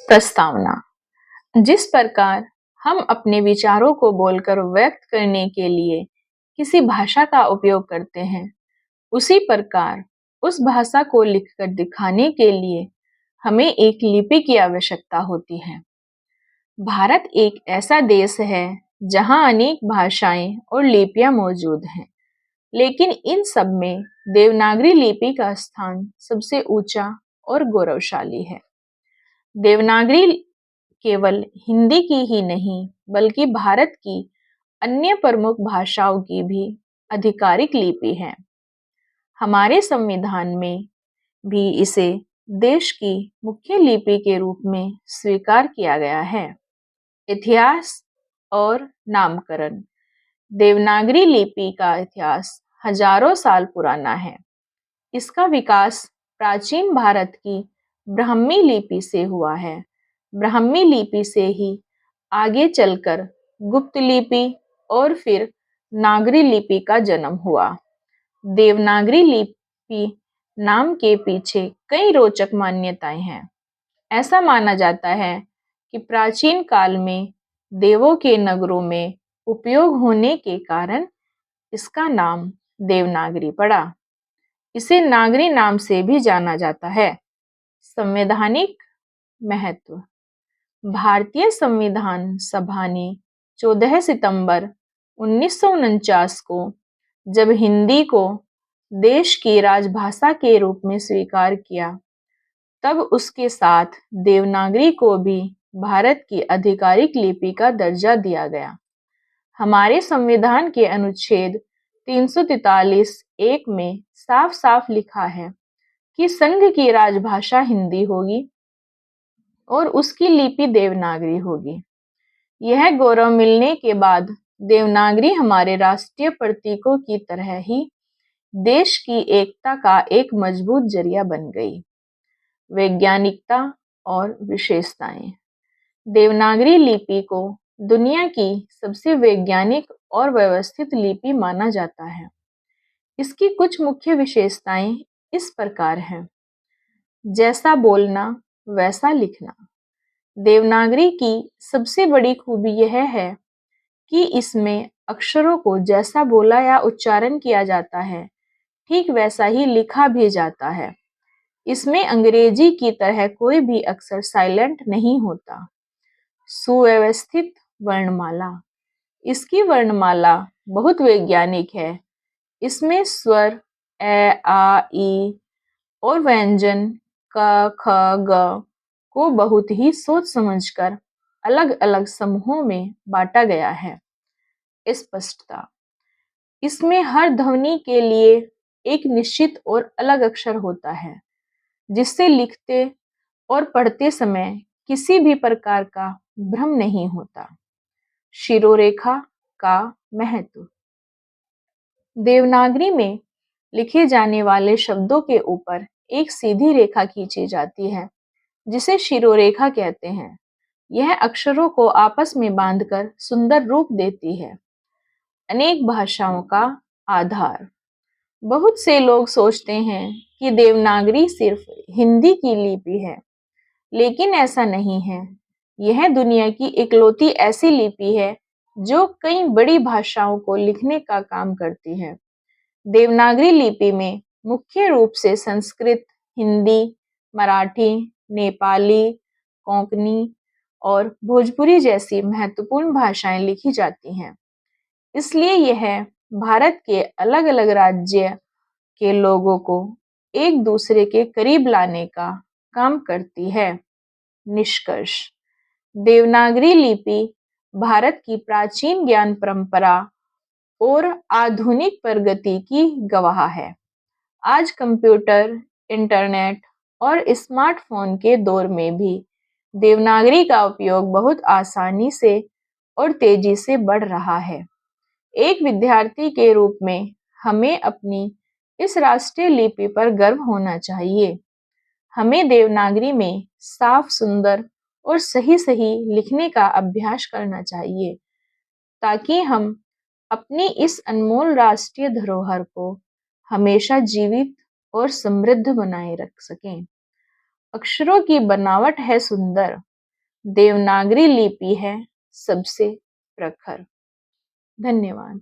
प्रस्तावना। जिस प्रकार हम अपने विचारों को बोलकर व्यक्त करने के लिए किसी भाषा का उपयोग करते हैं, उसी प्रकार उस भाषा को लिखकर दिखाने के लिए हमें एक लिपि की आवश्यकता होती है। भारत एक ऐसा देश है जहां अनेक भाषाएं और लिपियां मौजूद हैं, लेकिन इन सब में देवनागरी लिपि का स्थान सबसे ऊंचा और गौरवशाली है। देवनागरी केवल हिंदी की ही नहीं, बल्कि भारत की अन्य प्रमुख भाषाओं की भी आधिकारिक लिपि है। हमारे संविधान में भी इसे देश की मुख्य लिपि के रूप में स्वीकार किया गया है। इतिहास और नामकरण। देवनागरी लिपि का इतिहास हजारों साल पुराना है। इसका विकास प्राचीन भारत की ब्राह्मी लिपि से हुआ है। ब्राह्मी लिपि से ही आगे चलकर गुप्त लिपि और फिर नागरी लिपि का जन्म हुआ। देवनागरी लिपि नाम के पीछे कई रोचक मान्यताएं हैं। ऐसा माना जाता है कि प्राचीन काल में देवों के नगरों में उपयोग होने के कारण इसका नाम देवनागरी पड़ा। इसे नागरी नाम से भी जाना जाता है। संवैधानिक महत्व। भारतीय संविधान सभा ने 14 सितंबर 1949 को जब हिंदी को देश की राजभाषा के रूप में स्वीकार किया, तब उसके साथ देवनागरी को भी भारत की आधिकारिक लिपि का दर्जा दिया गया। हमारे संविधान के अनुच्छेद 343(1) में साफ साफ लिखा है कि संघ की राजभाषा हिंदी होगी और उसकी लिपि देवनागरी होगी। यह गौरव मिलने के बाद देवनागरी हमारे राष्ट्रीय प्रतीकों की तरह ही देश की एकता का एक मजबूत जरिया बन गई। वैज्ञानिकता और विशेषताएं। देवनागरी लिपि को दुनिया की सबसे वैज्ञानिक और व्यवस्थित लिपि माना जाता है। इसकी कुछ मुख्य विशेषताएं इस प्रकार हैं। जैसा बोलना वैसा लिखना। देवनागरी की सबसे बड़ी खूबी यह है कि इसमें अक्षरों को जैसा बोला या उच्चारण किया जाता है, ठीक वैसा ही लिखा भी जाता है। इसमें अंग्रेजी की तरह कोई भी अक्षर साइलेंट नहीं होता। सुव्यवस्थित वर्णमाला। इसकी वर्णमाला बहुत वैज्ञानिक है। इसमें स्वर ए, आ, ई और व्यंजन क, ख, ग को बहुत ही सोच समझकर अलग अलग समूहों में बांटा गया है। स्पष्टता। इसमें हर ध्वनि के लिए एक निश्चित और अलग अक्षर होता है, जिससे लिखते और पढ़ते समय किसी भी प्रकार का भ्रम नहीं होता। शिरोरेखा का महत्व। देवनागरी में लिखे जाने वाले शब्दों के ऊपर एक सीधी रेखा खींची जाती है, जिसे शिरोरेखा कहते हैं। यह अक्षरों को आपस में बांधकर सुंदर रूप देती है। अनेक भाषाओं का आधार। बहुत से लोग सोचते हैं कि देवनागरी सिर्फ हिंदी की लिपि है, लेकिन ऐसा नहीं है। यह दुनिया की इकलौती ऐसी लिपि है जो कई बड़ी भाषाओं को लिखने का काम करती है। देवनागरी लिपि में मुख्य रूप से संस्कृत, हिंदी, मराठी, नेपाली, कोंकणी और भोजपुरी जैसी महत्वपूर्ण भाषाएं लिखी जाती हैं। इसलिए यह भारत के अलग अलग राज्य के लोगों को एक दूसरे के करीब लाने का काम करती है। निष्कर्ष। देवनागरी लिपि भारत की प्राचीन ज्ञान परंपरा और आधुनिक प्रगति की गवाह है। आज कंप्यूटर, इंटरनेट और स्मार्टफोन के दौर में भी देवनागरी का उपयोग बहुत आसानी से और तेजी से बढ़ रहा है। एक विद्यार्थी के रूप में हमें अपनी इस राष्ट्रीय लिपि पर गर्व होना चाहिए। हमें देवनागरी में साफ, सुंदर और सही सही लिखने का अभ्यास करना चाहिए, ताकि हम अपनी इस अनमोल राष्ट्रीय धरोहर को हमेशा जीवित और समृद्ध बनाए रख सकें। अक्षरों की बनावट है सुंदर, देवनागरी लिपि है सबसे प्रखर। धन्यवाद।